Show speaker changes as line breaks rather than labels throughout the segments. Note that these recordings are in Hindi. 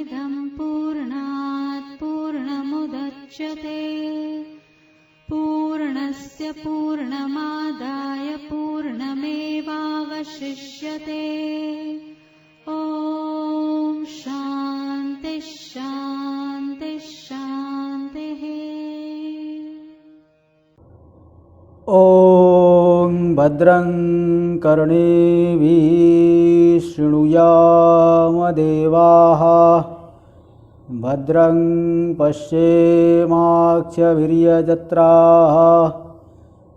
पूर्णमिदं पूर्णात् पूर्णमुदच्यते पूर्णस्य पूर्णमादाय पूर्णमेवावशिष्यते। ॐ शान्ति शान्ति शान्तिः।
ॐ भद्रं कर्णेभिः शृणुयामदेवाः भद्रं पश्येमाक्षभिर्यजत्राः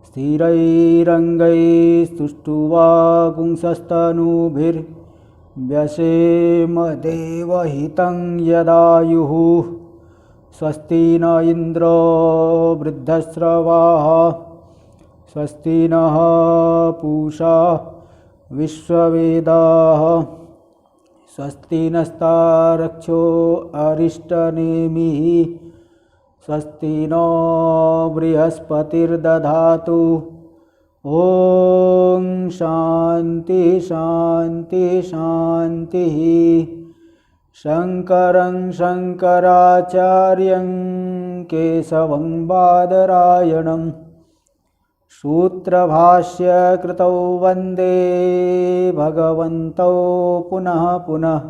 स्थिरैरङ्गैस्तुष्टुवापुंसस्तनूभिर्व्यसेम देवहितं यदायुः। स्वस्ति न इन्द्रो वृद्धश्रवाः स्वस्ति नः पूषा विश्ववेदाः स्वस्ति नस्तारक्षो अरिष्टनेमिः स्वस्ति नो बृहस्पतिर्दधातु। ॐ शान्ति शान्ति शान्तिः। शङ्करं शङ्कराचार्यं केशवं बादरायणं सूत्रभाष्य कृतौ वन्दे भगवन्तौ पुनः पुनः।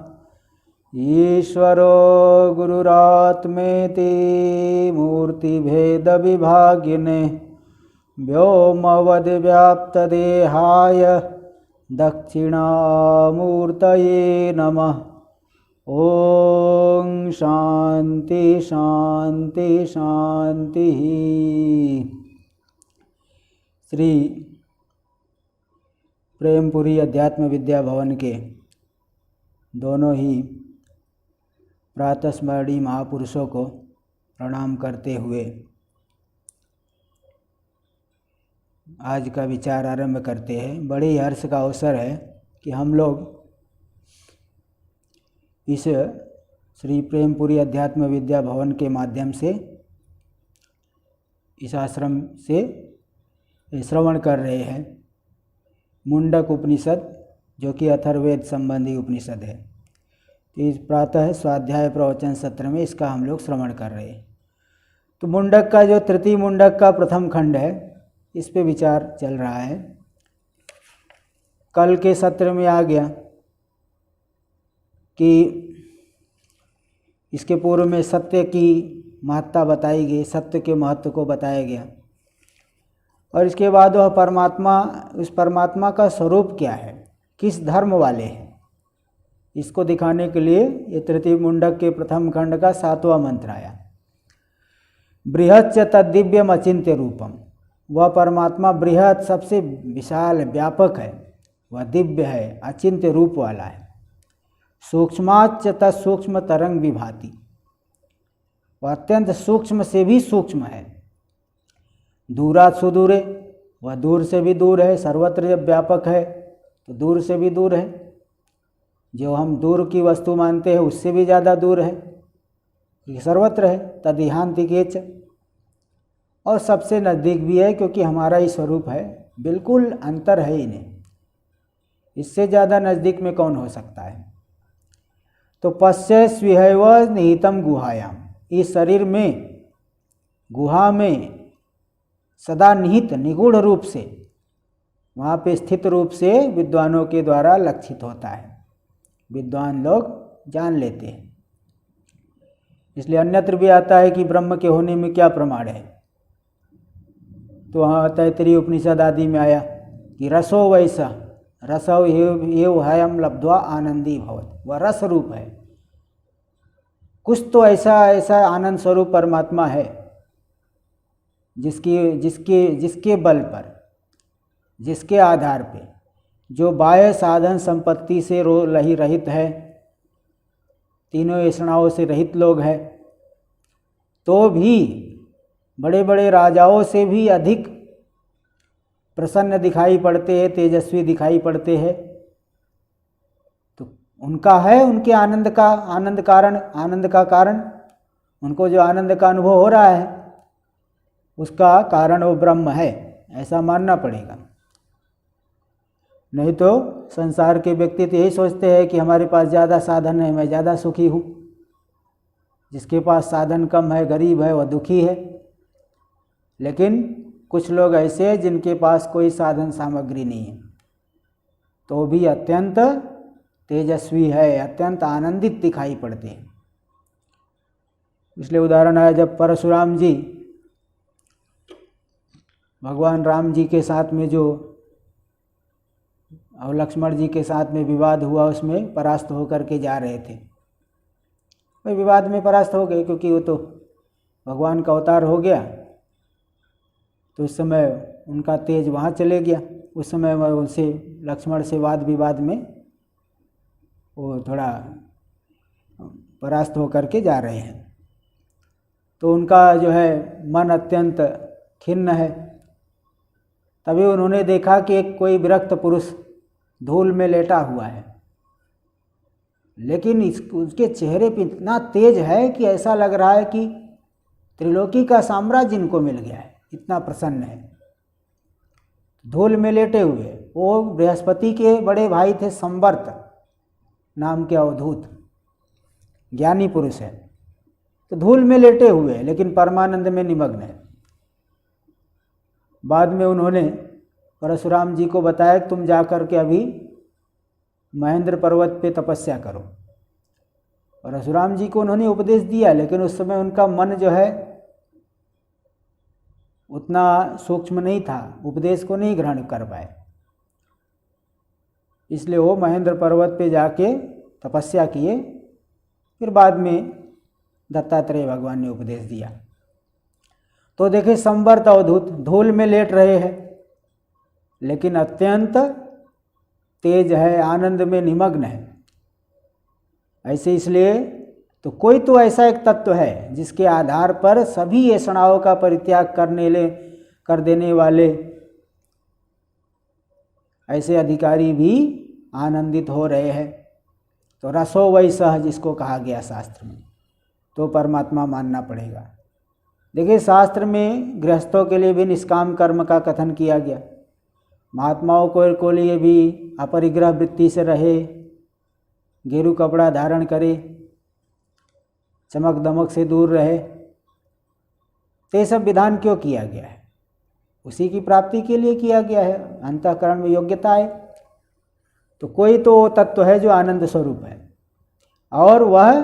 ईश्वरो गुरुरात्मेति मूर्तिभेदविभागिने व्योमवद्व्याप्तदेहाय दक्षिणामूर्तये नमः। ॐ शान्ति शान्ति शान्तिः। श्री प्रेमपुरी अध्यात्म विद्या भवन के दोनों ही प्रातस्मरणीय महापुरुषों को प्रणाम करते हुए आज का विचार आरंभ करते हैं। बड़े ही हर्ष का अवसर है कि हम लोग इस श्री प्रेमपुरी अध्यात्म विद्या भवन के माध्यम से इस आश्रम से श्रवण कर रहे हैं मुंडक उपनिषद, जो कि अथर्ववेद संबंधी उपनिषद है। इस प्रातः स्वाध्याय प्रवचन सत्र में इसका हम लोग श्रवण कर रहे हैं। तो मुंडक का जो तृतीय मुंडक का प्रथम खंड है, इस पे विचार चल रहा है। कल के सत्र में आ गया कि इसके पूर्व में सत्य की महत्ता बताई गई, सत्य के महत्व को बताया गया, और इसके बाद वह परमात्मा, उस परमात्मा का स्वरूप क्या है, किस धर्म वाले हैं, इसको दिखाने के लिए ये तृतीय मुंडक के प्रथम खंड का 7वां मंत्र आया। बृहच्च तद्दिव्यम अचिंत्य रूपम। वह परमात्मा बृहत, सबसे विशाल व्यापक है, वह दिव्य है, अचिंत्य रूप वाला है। सूक्ष्माच्च तत्सूक्ष्म तरंग विभाति। वह अत्यंत सूक्ष्म से भी सूक्ष्म है। दूरात सुदूरे, वह दूर से भी दूर है। सर्वत्र जब व्यापक है तो दूर से भी दूर है। जो हम दूर की वस्तु मानते हैं उससे भी ज़्यादा दूर है, ये सर्वत्र है। तदिहांतिकेच, और सबसे नज़दीक भी है, क्योंकि हमारा ही स्वरूप है, बिल्कुल अंतर है ही नहीं। इससे ज़्यादा नज़दीक में कौन हो सकता है। तो पश्य स्विहैव निहितम गुहायाम। इस शरीर में, गुहा में सदा निहित निगूढ़ रूप से, वहाँ पे स्थित रूप से विद्वानों के द्वारा लक्षित होता है। विद्वान लोग जान लेते हैं। इसलिए अन्यत्र भी आता है कि ब्रह्म के होने में क्या प्रमाण है। तो वहाँ तैत्तरीय उपनिषद आदि में आया कि रसो वैसा रसो एव हयम लब्ध्वा आनंदी भवत। वह रस रूप है। कुछ तो ऐसा आनंद स्वरूप परमात्मा है जिसके बल पर, जिसके आधार पे, जो बाह्य साधन संपत्ति से रहित है, तीनों ऐषणाओं से रहित लोग हैं, तो भी बड़े बड़े राजाओं से भी अधिक प्रसन्न दिखाई पड़ते हैं, तेजस्वी दिखाई पड़ते हैं। तो उनका है, उनके आनंद का कारण, उनको जो आनंद का अनुभव हो रहा है उसका कारण वो ब्रह्म है, ऐसा मानना पड़ेगा। नहीं तो संसार के व्यक्ति तो यही सोचते हैं कि हमारे पास ज़्यादा साधन है, मैं ज़्यादा सुखी हूँ, जिसके पास साधन कम है, गरीब है, वह दुखी है। लेकिन कुछ लोग ऐसे हैं जिनके पास कोई साधन सामग्री नहीं है, तो भी अत्यंत तेजस्वी है, अत्यंत आनंदित दिखाई पड़ते हैं। इसलिए उदाहरण है, जब परशुराम जी भगवान राम जी के साथ में जो और लक्ष्मण जी के साथ में विवाद हुआ, उसमें परास्त होकर के जा रहे थे। वे विवाद में परास्त हो गए क्योंकि वो तो भगवान का अवतार हो गया, तो उस समय उनका तेज वहाँ चले गया। उस समय वह उनसे लक्ष्मण से वाद विवाद में वो थोड़ा परास्त होकर के जा रहे हैं, तो उनका जो है मन अत्यंत खिन्न है। तभी उन्होंने देखा कि एक कोई विरक्त पुरुष धूल में लेटा हुआ है, लेकिन उसके चेहरे पे इतना तेज है कि ऐसा लग रहा है कि त्रिलोकी का साम्राज्य इनको मिल गया है, इतना प्रसन्न है। धूल में लेटे हुए, वो बृहस्पति के बड़े भाई थे, संवर्त नाम के अवधूत ज्ञानी पुरुष है। तो धूल में लेटे हुए हैं लेकिन परमानंद में निमग्न है। बाद में उन्होंने परशुराम जी को बताया कि तुम जाकर के अभी महेंद्र पर्वत पे तपस्या करो। परशुराम जी को उन्होंने उपदेश दिया, लेकिन उस समय उनका मन जो है उतना सूक्ष्म नहीं था, उपदेश को नहीं ग्रहण कर पाए। इसलिए वो महेंद्र पर्वत पे जाके तपस्या किए। फिर बाद में दत्तात्रेय भगवान ने उपदेश दिया। तो देखिए, संवर्त अवधूत धूल में लेट रहे हैं, लेकिन अत्यंत तेज है, आनंद में निमग्न है। ऐसे इसलिए तो कोई तो ऐसा एक तत्व है जिसके आधार पर सभी ऐषणाओं का परित्याग कर देने वाले ऐसे अधिकारी भी आनंदित हो रहे हैं। तो रसो वै सह जिसको कहा गया शास्त्र में, तो परमात्मा मानना पड़ेगा। देखिए, शास्त्र में गृहस्थों के लिए भी निष्काम कर्म का कथन किया गया। महात्माओं को लिए भी अपरिग्रह वृत्ति से रहे, गेरू कपड़ा धारण करे, चमक दमक से दूर रहे। तो ये सब विधान क्यों किया गया है? उसी की प्राप्ति के लिए किया गया है, अंतःकरण में योग्यता है। तो कोई तो तत्व है जो आनंद स्वरूप है, और वह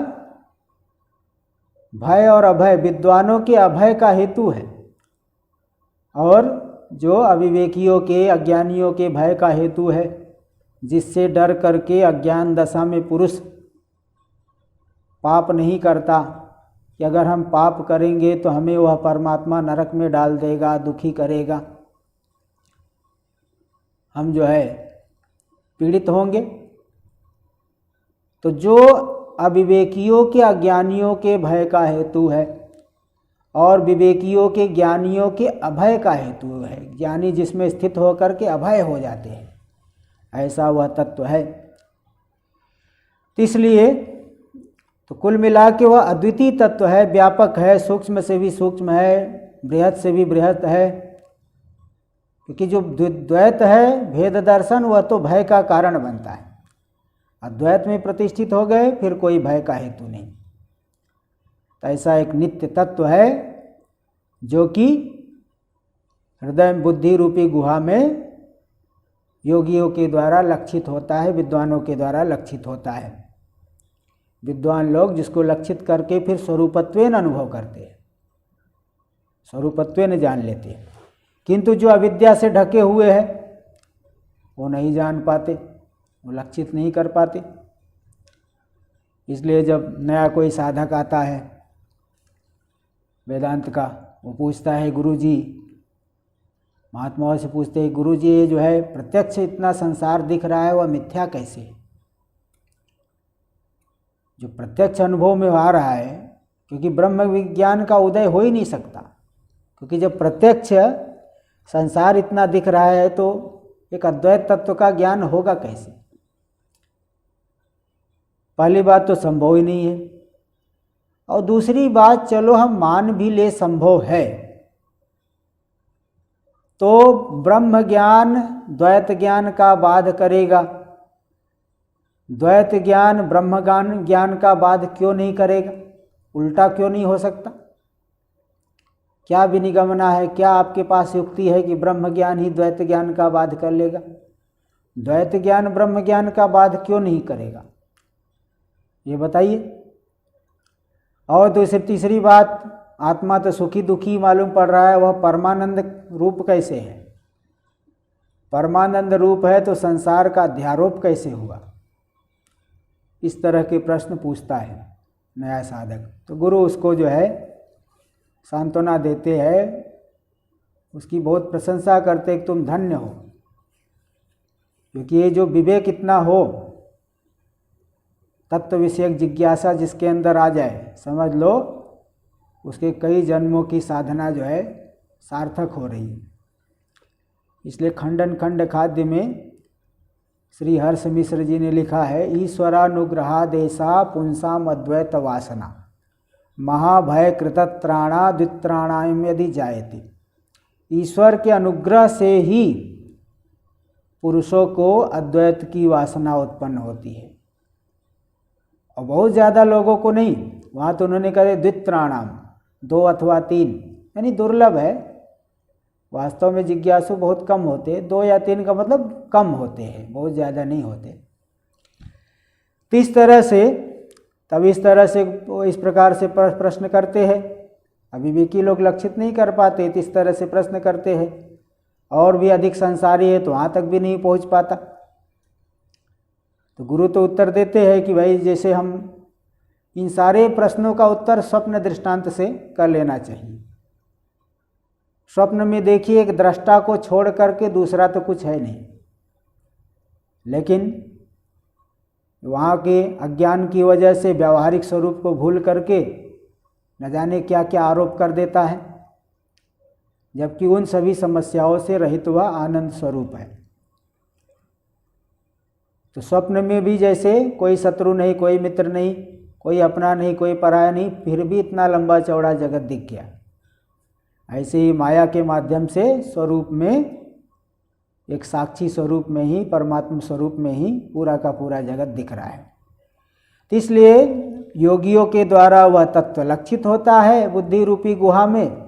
भय और अभय, विद्वानों के अभय का हेतु है, और जो अविवेकियों के, अज्ञानियों के भय का हेतु है, जिससे डर करके अज्ञान दशा में पुरुष पाप नहीं करता कि अगर हम पाप करेंगे तो हमें वह परमात्मा नरक में डाल देगा, दुखी करेगा, हम जो है पीड़ित होंगे। तो जो अविवेकियों के, अज्ञानियों के भय का हेतु है और विवेकियों के, ज्ञानियों के अभय का हेतु है, ज्ञानी जिसमें स्थित होकर के अभय हो जाते हैं, ऐसा वह तत्व है। इसलिए तो कुल मिला के वह अद्वितीय तत्व है, व्यापक है, सूक्ष्म से भी सूक्ष्म है, बृहत से भी बृहत है। क्योंकि जो द्वैत है, भेद दर्शन, वह तो भय का कारण बनता है। अद्वैत में प्रतिष्ठित हो गए फिर कोई भय का हेतु नहीं। तो ऐसा एक नित्य तत्व है जो कि हृदय बुद्धि रूपी गुहा में योगियों के द्वारा लक्षित होता है, विद्वानों के द्वारा लक्षित होता है। विद्वान लोग जिसको लक्षित करके फिर स्वरूपत्वेन अनुभव करते हैं, स्वरूपत्वेन जान लेते हैं। किंतु जो अविद्या से ढके हुए हैं वो नहीं जान पाते, वो लक्षित नहीं कर पाते। इसलिए जब नया कोई साधक आता है वेदांत का, वो पूछता है गुरुजी, महात्माओं से पूछते हैं, गुरुजी ये जो है प्रत्यक्ष इतना संसार दिख रहा है, वह मिथ्या कैसे है? जो प्रत्यक्ष अनुभव में आ रहा है, क्योंकि ब्रह्म विज्ञान का उदय हो ही नहीं सकता, क्योंकि जब प्रत्यक्ष संसार इतना दिख रहा है तो एक अद्वैत तत्व का ज्ञान होगा कैसे? पहली बात तो संभव ही नहीं है, और दूसरी बात चलो हम मान भी ले संभव है, तो ब्रह्म ज्ञान द्वैत ज्ञान का बाध करेगा, द्वैत ज्ञान ब्रह्म ज्ञान का बाध क्यों नहीं करेगा? उल्टा क्यों नहीं हो सकता? क्या विनिगमना है, क्या आपके पास युक्ति है कि ब्रह्म ज्ञान ही द्वैत ज्ञान का बाध कर लेगा? द्वैत ज्ञान ब्रह्म ज्ञान का बाध क्यों नहीं करेगा, ये बताइए। और दूसरी तीसरी बात, आत्मा तो सुखी दुखी मालूम पड़ रहा है, वह परमानंद रूप कैसे है? परमानंद रूप है तो संसार का अध्यारोप कैसे हुआ? इस तरह के प्रश्न पूछता है नया साधक। तो गुरु उसको जो है सांत्वना देते हैं, उसकी बहुत प्रशंसा करते कि तुम धन्य हो, क्योंकि ये जो विवेक इतना हो, तत्व विषयक जिज्ञासा जिसके अंदर आ जाए, समझ लो उसके कई जन्मों की साधना जो है सार्थक हो रही है। इसलिए खंडन खंड खाद्य में श्री हर्ष मिश्र जी ने लिखा है, ईश्वरानुग्रहादेशा पुंसाम अद्वैत वासना महाभय कृतत्राणा द्वित्राणायम यदि जायते। ईश्वर के अनुग्रह से ही पुरुषों को अद्वैत की वासना उत्पन्न होती है, और बहुत ज़्यादा लोगों को नहीं। वहाँ तो उन्होंने कहा द्वित्राणाम, 2 अथवा 3, यानी दुर्लभ है। वास्तव में जिज्ञासु बहुत कम होते, 2 या 3 का मतलब कम होते हैं, बहुत ज़्यादा नहीं होते। तो इस तरह से, तब इस तरह से इस प्रकार से प्रश्न करते हैं। अविवेकी लोग लक्षित नहीं कर पाते, तो इस तरह से प्रश्न करते हैं। और भी अधिक संसारी है तो वहाँ तक भी नहीं पहुँच पाता। तो गुरु तो उत्तर देते हैं कि भाई जैसे हम इन सारे प्रश्नों का उत्तर स्वप्न दृष्टांत से कर लेना चाहिए। स्वप्न में देखिए एक दृष्टा को छोड़ करके दूसरा तो कुछ है नहीं, लेकिन वहाँ के अज्ञान की वजह से व्यावहारिक स्वरूप को भूल करके न जाने क्या क्या आरोप कर देता है, जबकि उन सभी समस्याओं से रहित हुआ आनंद स्वरूप है। तो स्वप्न में भी जैसे कोई शत्रु नहीं, कोई मित्र नहीं, कोई अपना नहीं, कोई पराया नहीं, फिर भी इतना लंबा चौड़ा जगत दिख गया। ऐसे ही माया के माध्यम से स्वरूप में, एक साक्षी स्वरूप में ही, परमात्मा स्वरूप में ही पूरा का पूरा जगत दिख रहा है। तो इसलिए योगियों के द्वारा वह तत्व लक्षित होता है बुद्धि रूपी गुहा में,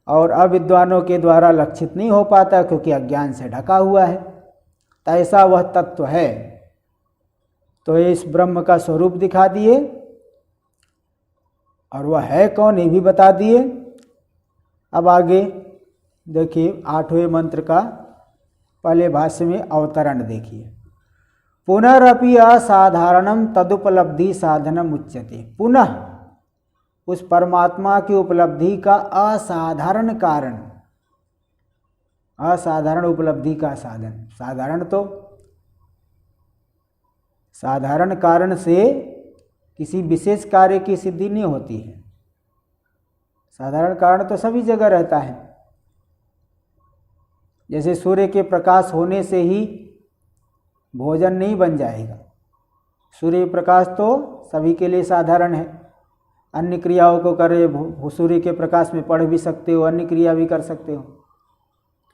और अविद्वानों के द्वारा लक्षित नहीं हो पाता क्योंकि अज्ञान से ढका हुआ है। तो ऐसा वह तत्व है। तो इस ब्रह्म का स्वरूप दिखा दिए, और वह है कौन ये भी बता दिए। अब आगे देखिए 8वें मंत्र का पहले भाष्य में अवतरण देखिए। पुनरपि असाधारणम तदुपलब्धि साधनम उच्यते। पुनः उस परमात्मा की उपलब्धि का असाधारण कारण, असाधारण उपलब्धि का साधन। साधारण तो साधारण कारण से किसी विशेष कार्य की सिद्धि नहीं होती है। साधारण कारण तो सभी जगह रहता है। जैसे सूर्य के प्रकाश होने से ही भोजन नहीं बन जाएगा। सूर्य प्रकाश तो सभी के लिए साधारण है। अन्य क्रियाओं को करे, सूर्य के प्रकाश में पढ़ भी सकते हो, अन्य क्रिया भी कर सकते हो।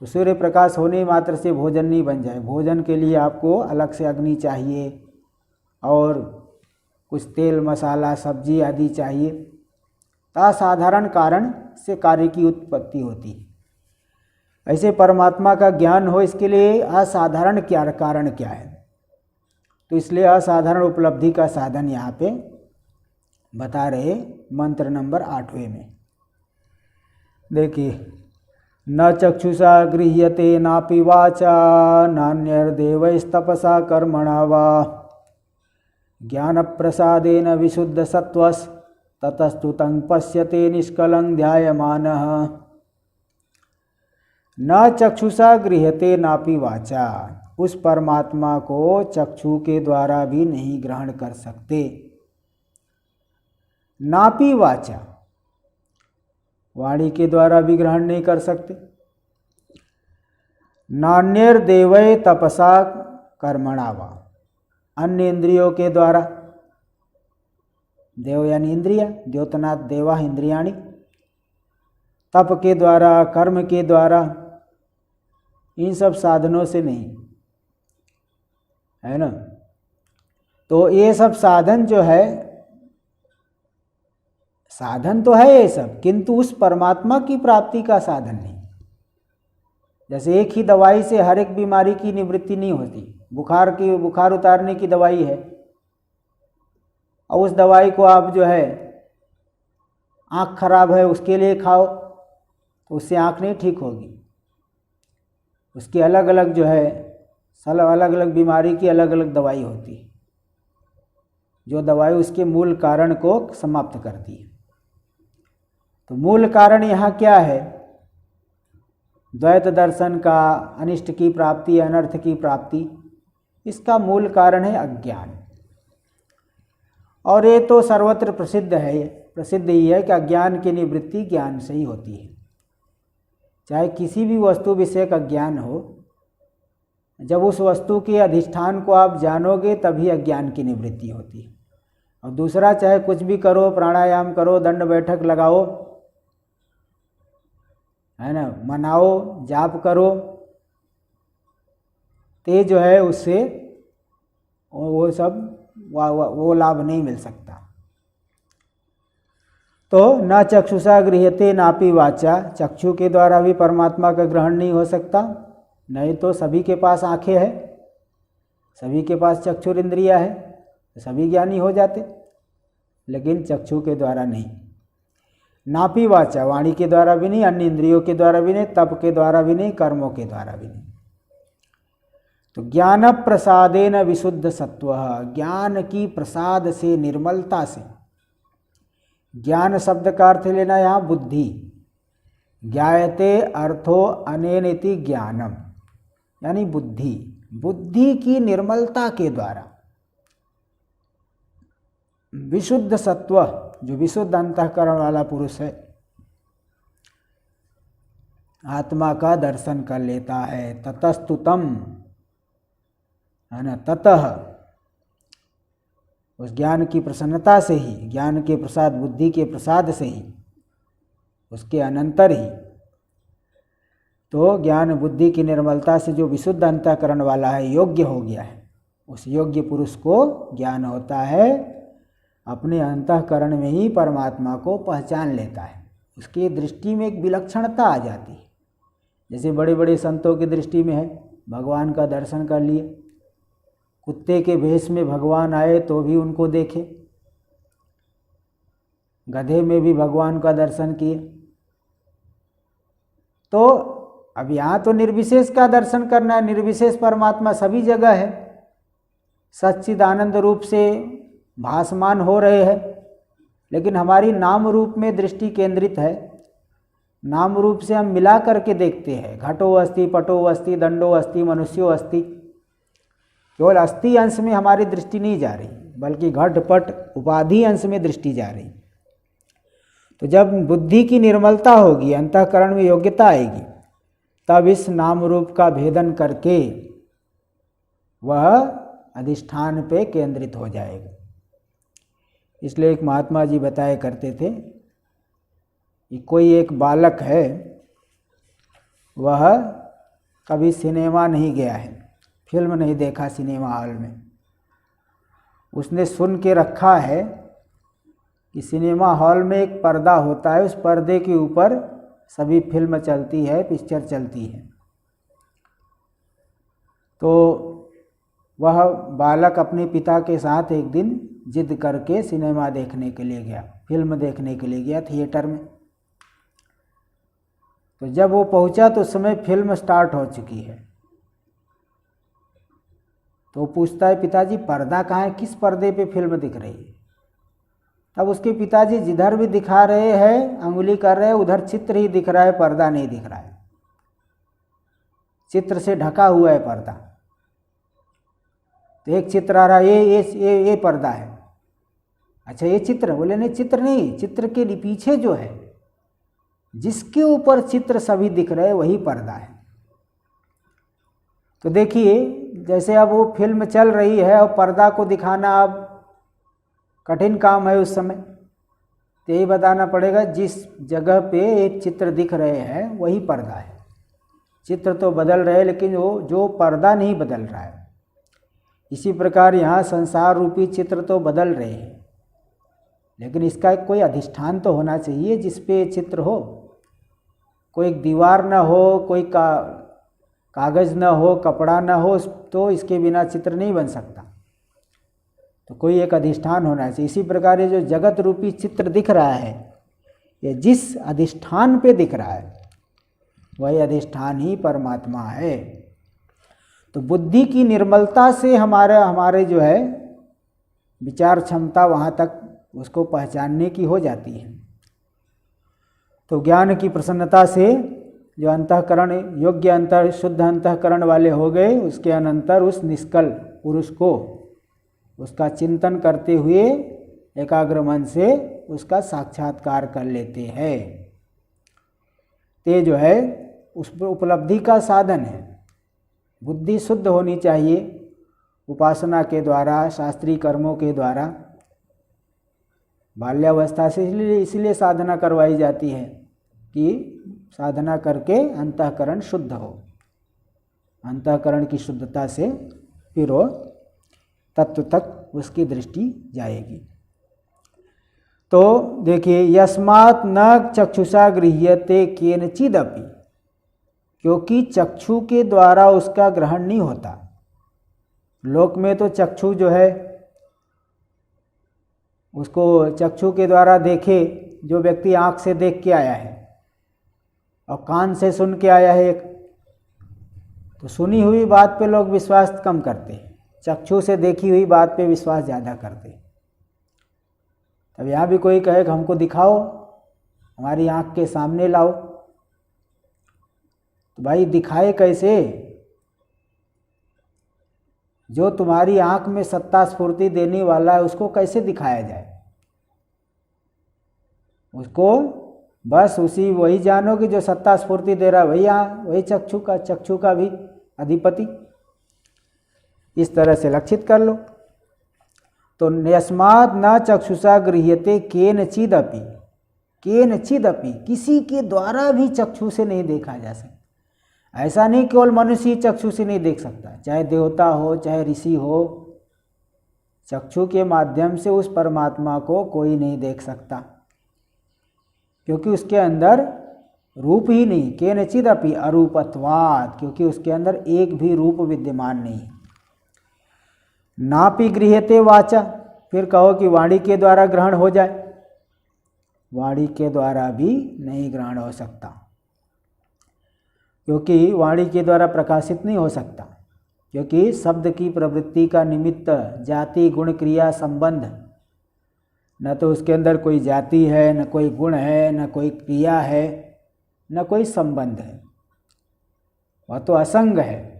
तो सूर्य प्रकाश होने मात्र से भोजन नहीं बन जाए। भोजन के लिए आपको अलग से अग्नि चाहिए और कुछ तेल मसाला सब्जी आदि चाहिए। असाधारण कारण से कार्य की उत्पत्ति होती है। ऐसे परमात्मा का ज्ञान हो, इसके लिए असाधारण क्या कारण क्या है, तो इसलिए असाधारण उपलब्धि का साधन यहाँ पे बता रहे मंत्र नंबर 8वें में। देखिए, न चक्षुषा गृह्यते नापि वाचा नान्यर्देवैस्तपसा कर्मणा वा ज्ञान प्रसादेन विशुद्ध सत्वस् ततस्तु तं पश्यते निष्कलं ध्यायमानः। न चक्षुषा गृह्यते नापि वाचा, उस परमात्मा को चक्षु के द्वारा भी नहीं ग्रहण कर सकते। नापि वाचा, वाणी के द्वारा भी ग्रहण नहीं कर सकते। नान्यर्देवै तपसा कर्मणा वा, अन्य इंद्रियों के द्वारा, देव यानी इंद्रिया, द्योतनात् देवा इंद्रियाणि, तप के द्वारा, कर्म के द्वारा, इन सब साधनों से नहीं, है ना। तो ये सब साधन जो है साधन तो है ये सब, किंतु उस परमात्मा की प्राप्ति का साधन नहीं। जैसे एक ही दवाई से हर एक बीमारी की निवृत्ति नहीं होती। बुखार उतारने की दवाई है, और उस दवाई को आप जो है आँख खराब है उसके लिए खाओ तो उससे आँख नहीं ठीक होगी। उसकी अलग अलग जो है अलग अलग बीमारी की अलग अलग दवाई होती है, जो दवाई उसके मूल कारण को समाप्त करती है। तो मूल कारण यहाँ क्या है? द्वैत दर्शन का, अनिष्ट की प्राप्ति, अनर्थ की प्राप्ति, इसका मूल कारण है अज्ञान। और ये तो सर्वत्र प्रसिद्ध है, प्रसिद्ध ही है कि अज्ञान की निवृत्ति ज्ञान से ही होती है। चाहे किसी भी वस्तु विषय का ज्ञान हो, जब उस वस्तु के अधिष्ठान को आप जानोगे तभी अज्ञान की निवृत्ति होती है। और दूसरा, चाहे कुछ भी करो, प्राणायाम करो, दंड बैठक लगाओ, है ना, मनाओ, जाप करो, ते जो है उससे वो सब वो लाभ नहीं मिल सकता। तो न चक्षुषा गृह्यते नापि वाचा, चक्षु के द्वारा भी परमात्मा का ग्रहण नहीं हो सकता। नहीं तो सभी के पास आंखें हैं, सभी के पास चक्षुर इंद्रिया है, तो सभी ज्ञानी हो जाते, लेकिन चक्षु के द्वारा नहीं। नापि वाचा, वाणी के द्वारा भी नहीं, अन्य इंद्रियों के द्वारा भी नहीं, तप के द्वारा भी नहीं, कर्मों के द्वारा भी नहीं। तो ज्ञान प्रसादेन विशुद्ध सत्व, ज्ञान की प्रसाद से, निर्मलता से। ज्ञान शब्द का अर्थ लेना यहाँ बुद्धि। ज्ञायते अर्थो अनेन इति ज्ञानम, यानी बुद्धि। बुद्धि की निर्मलता के द्वारा विशुद्ध सत्व, जो विशुद्ध अंतःकरण वाला पुरुष है, आत्मा का दर्शन कर लेता है। ततस्तुतम, है ना, ततः, उस ज्ञान की प्रसन्नता से ही, ज्ञान के प्रसाद, बुद्धि के प्रसाद से ही, उसके अनंतर ही, तो ज्ञान बुद्धि की निर्मलता से जो विशुद्ध अंतःकरण वाला है, योग्य हो गया है, उस योग्य पुरुष को ज्ञान होता है, अपने अंतःकरण में ही परमात्मा को पहचान लेता है। उसकी दृष्टि में एक विलक्षणता आ जाती है। जैसे बड़े बड़े संतों की दृष्टि में है, भगवान का दर्शन कर लिए, कुत्ते के भेष में भगवान आए तो भी उनको देखे, गधे में भी भगवान का दर्शन किए। तो अब यहाँ तो निर्विशेष का दर्शन करना है, निर्विशेष परमात्मा सभी जगह है, सच्चिदानंद रूप से भासमान हो रहे हैं, लेकिन हमारी नाम रूप में दृष्टि केंद्रित है। नाम रूप से हम मिला करके देखते हैं, घटो अस्ति, पटो अस्ति, दंडो अस्ति, मनुष्यो अस्ति। केवल अस्थि अंश में हमारी दृष्टि नहीं जा रही, बल्कि घट पट उपाधि अंश में दृष्टि जा रही। तो जब बुद्धि की निर्मलता होगी, अंतःकरण में योग्यता आएगी, तब इस नाम रूप का भेदन करके वह अधिष्ठान पे केंद्रित हो जाएगा। इसलिए एक महात्मा जी बताया करते थे कि कोई एक बालक है, वह कभी सिनेमा नहीं गया है, फिल्म नहीं देखा सिनेमा हॉल में। उसने सुन के रखा है कि सिनेमा हॉल में एक पर्दा होता है, उस पर्दे के ऊपर सभी फिल्म चलती है, पिक्चर चलती है। तो वह बालक अपने पिता के साथ एक दिन जिद करके सिनेमा देखने के लिए गया, फिल्म देखने के लिए गया थिएटर में। तो जब वो पहुंचा तो उस समय फिल्म स्टार्ट हो चुकी है। तो पूछता है, पिताजी पर्दा कहाँ है, किस पर्दे पे फिल्म दिख रही है? तब उसके पिताजी जिधर भी दिखा रहे हैं, अंगुली कर रहे हैं, उधर चित्र ही दिख रहा है, पर्दा नहीं दिख रहा है, चित्र से ढका हुआ है पर्दा। तो एक चित्र आ रहा है, ये पर्दा है। अच्छा ये चित्र? बोले नहीं, चित्र नहीं, चित्र के पीछे जो है, जिसके ऊपर चित्र सभी दिख रहे हैं, वही पर्दा है। तो देखिए, जैसे अब वो फिल्म चल रही है और पर्दा को दिखाना अब कठिन काम है उस समय, तो यही बताना पड़ेगा जिस जगह पे एक चित्र दिख रहे हैं वही पर्दा है। चित्र तो बदल रहे हैं, लेकिन वो जो पर्दा नहीं बदल रहा है। इसी प्रकार यहाँ संसार रूपी चित्र तो बदल रहे हैं, लेकिन इसका कोई अधिष्ठान तो होना चाहिए जिस पे चित्र हो। कोई दीवार न हो, कोई कागज़ न हो, कपड़ा न हो, तो इसके बिना चित्र नहीं बन सकता। तो कोई एक अधिष्ठान होना चाहिए। इसी प्रकार ये जो जगत रूपी चित्र दिख रहा है, ये जिस अधिष्ठान पे दिख रहा है वही अधिष्ठान ही परमात्मा है। तो बुद्धि की निर्मलता से हमारे जो है विचार क्षमता वहाँ तक उसको पहचानने की हो जाती है। तो ज्ञान की प्रसन्नता से जो अंतःकरण योग्य शुद्ध अंतःकरण वाले हो गए, उसके अनंतर उस निष्कल पुरुष को उसका चिंतन करते हुए एकाग्र मन से उसका साक्षात्कार कर लेते हैं। ते जो है उस उपलब्धि का साधन है। बुद्धि शुद्ध होनी चाहिए उपासना के द्वारा, शास्त्रीय कर्मों के द्वारा। बाल्यावस्था से इसलिए साधना करवाई जाती है कि साधना करके अंतःकरण शुद्ध हो। अंतःकरण की शुद्धता से फिर वो तत्व तक उसकी दृष्टि जाएगी। तो देखिए, यस्मात् न चक्षुषा गृह्यते केनचिदपि, क्योंकि चक्षु के द्वारा उसका ग्रहण नहीं होता। लोक में तो चक्षु जो है उसको चक्षु के द्वारा देखे, जो व्यक्ति आँख से देख के आया है और कान से सुन के आया है एक, तो सुनी हुई बात पे लोग विश्वास कम करते हैं, चक्षु से देखी हुई बात पे विश्वास ज़्यादा करते हैं। तब यहाँ भी कोई कहे कि हमको दिखाओ, हमारी आँख के सामने लाओ, तो भाई दिखाए कैसे? जो तुम्हारी आँख में सत्ता स्फूर्ति देने वाला है उसको कैसे दिखाया जाए? उसको बस वही जानो कि जो सत्ता स्फूर्ति दे रहा है वही चक्षु का भी अधिपति, इस तरह से लक्षित कर लो। तो यस्मात् न चक्षुषा गृह्यते केनचिदपि, केनचिदपि किसी के द्वारा भी चक्षु से नहीं देखा जा सकता। ऐसा नहीं केवल मनुष्य चक्षु से नहीं देख सकता, चाहे देवता हो चाहे ऋषि हो, चक्षु के माध्यम से उस परमात्मा को कोई नहीं देख सकता, क्योंकि उसके अंदर रूप ही नहीं। केनचिदपि अरूपत्वात्, क्योंकि उसके अंदर एक भी रूप विद्यमान नहीं। नापि गृह्यते वाचा, फिर कहो कि वाणी के द्वारा ग्रहण हो जाए, वाणी के द्वारा भी नहीं ग्रहण हो सकता, क्योंकि वाणी के द्वारा प्रकाशित नहीं हो सकता, क्योंकि शब्द की प्रवृत्ति का निमित्त जाति गुण क्रिया संबंध, न तो उसके अंदर कोई जाति है, न कोई गुण है, न कोई क्रिया है, न कोई संबंध है, वह तो असंग है।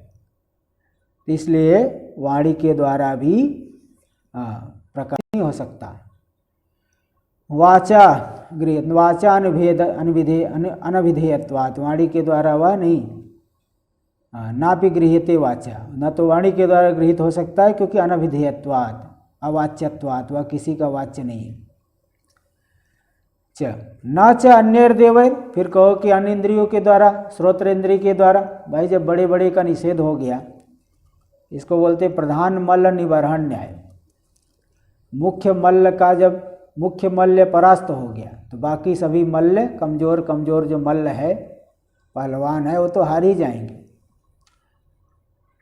इसलिए वाणी के द्वारा भी प्रकाश नहीं हो सकता। वाचा गृह वाचा अनविधेयत्वात्, वाणी के द्वारा वह नहीं। नापि गृह्यते वाचा, न तो वाणी के द्वारा गृहीत हो सकता है, क्योंकि अनविधेयत्वात्, अवाच्यत्वात्, वह किसी का वाच्य नहीं है। न च अन्यर्देवैर, फिर कहो कि अन्य इंद्रियों के द्वारा, श्रोत्रेंद्रिय के द्वारा। भाई जब बड़े बड़े का निषेध हो गया, इसको बोलते प्रधान मल्ल निवारण न्याय। मुख्य मल्ल का जब मुख्य मल्ल परास्त हो गया तो बाकी सभी मल्ल कमजोर जो मल्ल है, पहलवान है, वो तो हार ही जाएंगे।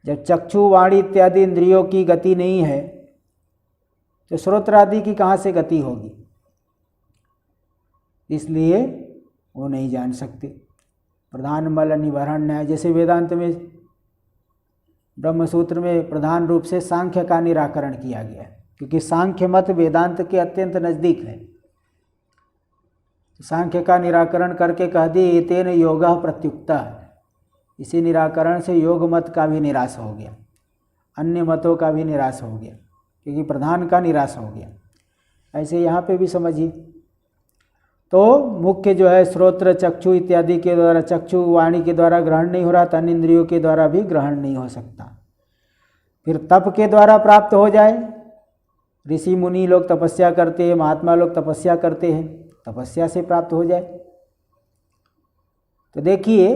जब चक्षु वाणी इत्यादि इंद्रियों की गति नहीं है तो श्रोत्र आदि की कहाँ से गति होगी? इसलिए वो नहीं जान सकते। प्रधान मल्ल निवारण न्याय, जैसे वेदांत में ब्रह्मसूत्र में प्रधान रूप से सांख्य का निराकरण किया गया है, क्योंकि सांख्य मत वेदांत के अत्यंत नज़दीक है। सांख्य का निराकरण करके कह दिए एतेन योगः प्रत्युक्तः, इसी निराकरण से योग मत का भी निराश हो गया, अन्य मतों का भी निराश हो गया, क्योंकि प्रधान का निराश हो गया। ऐसे यहाँ पे भी समझिए। तो मुख्य जो है श्रोत्र चक्षु इत्यादि के द्वारा, चक्षु वाणी के द्वारा ग्रहण नहीं हो रहा, तन इंद्रियों के द्वारा भी ग्रहण नहीं हो सकता। फिर तप के द्वारा प्राप्त हो जाए। ऋषि मुनि लोग तपस्या करते हैं, महात्मा लोग तपस्या करते हैं, तपस्या से प्राप्त हो जाए। तो देखिए,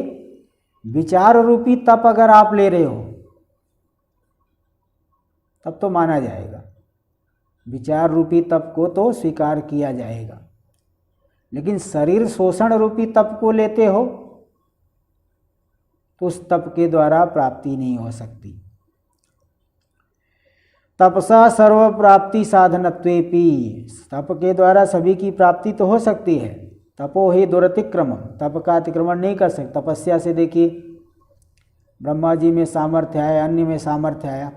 विचार रूपी तप अगर आप ले रहे हो तब तो माना जाएगा। विचार रूपी तप को तो स्वीकार किया जाएगा, लेकिन शरीर शोषण रूपी तप को लेते हो तो उस तप के द्वारा प्राप्ति नहीं हो सकती। तपसा सर्व प्राप्ति साधनत्वेपि, तप के द्वारा सभी की प्राप्ति तो हो सकती है। तपो ही दुरतिक्रम, तप का अतिक्रमण नहीं कर सकते। तपस्या से देखिए ब्रह्मा जी में सामर्थ्य आया, अन्य में सामर्थ्य आया,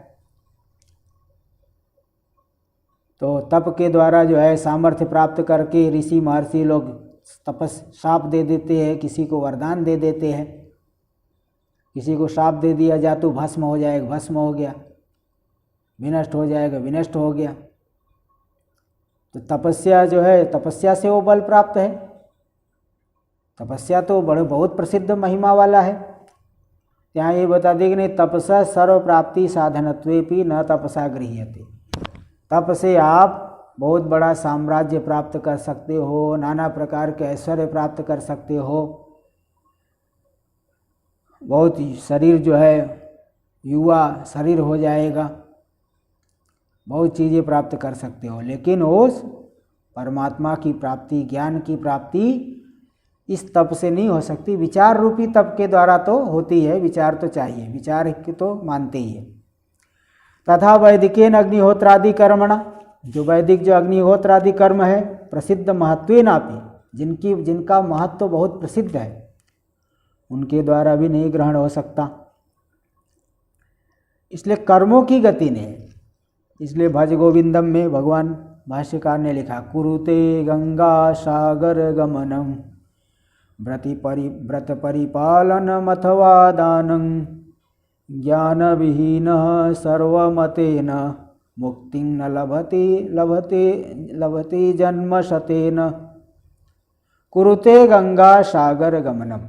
तो तप के द्वारा जो है सामर्थ्य प्राप्त करके ऋषि महर्षि लोग तपस शाप दे देते हैं, किसी को वरदान दे देते हैं। किसी को शाप दे दिया, जा तू भस्म हो जाएगा, भस्म हो गया, विनष्ट हो जाएगा, विनष्ट हो गया। तो तपस्या जो है, तपस्या से वो बल प्राप्त है। तपस्या तो बहुत प्रसिद्ध महिमा वाला है। यहाँ ये बता दें कि नहीं, तपसा सर्व प्राप्ति साधनत्वेपि न तपसा गृह्यते। तप से आप बहुत बड़ा साम्राज्य प्राप्त कर सकते हो, नाना प्रकार के ऐश्वर्य प्राप्त कर सकते हो, बहुत शरीर जो है युवा शरीर हो जाएगा, बहुत चीज़ें प्राप्त कर सकते हो। लेकिन उस परमात्मा की प्राप्ति, ज्ञान की प्राप्ति इस तप से नहीं हो सकती। विचार रूपी तप के द्वारा तो होती है, विचार तो चाहिए, विचार की तो मानते ही है। तथा वैदिकेन अग्निहोत्रादि कर्मणा, जो वैदिक जो अग्निहोत्रादि कर्म है, प्रसिद्ध महत्वेनापि, जिनका महत्व बहुत प्रसिद्ध है, उनके द्वारा भी नहीं ग्रहण हो सकता। इसलिए कर्मों की गति नहीं। इसलिए भज गोविंदम में भगवान भाष्यकार ने लिखा, कुरुते गंगा सागर गमनम व्रत परिपालनम अथवा दानं ज्ञान विहीन सर्वमतेन मुक्तिं न लभते जन्म शतेन। कुरुते गंगा सागर गमनम,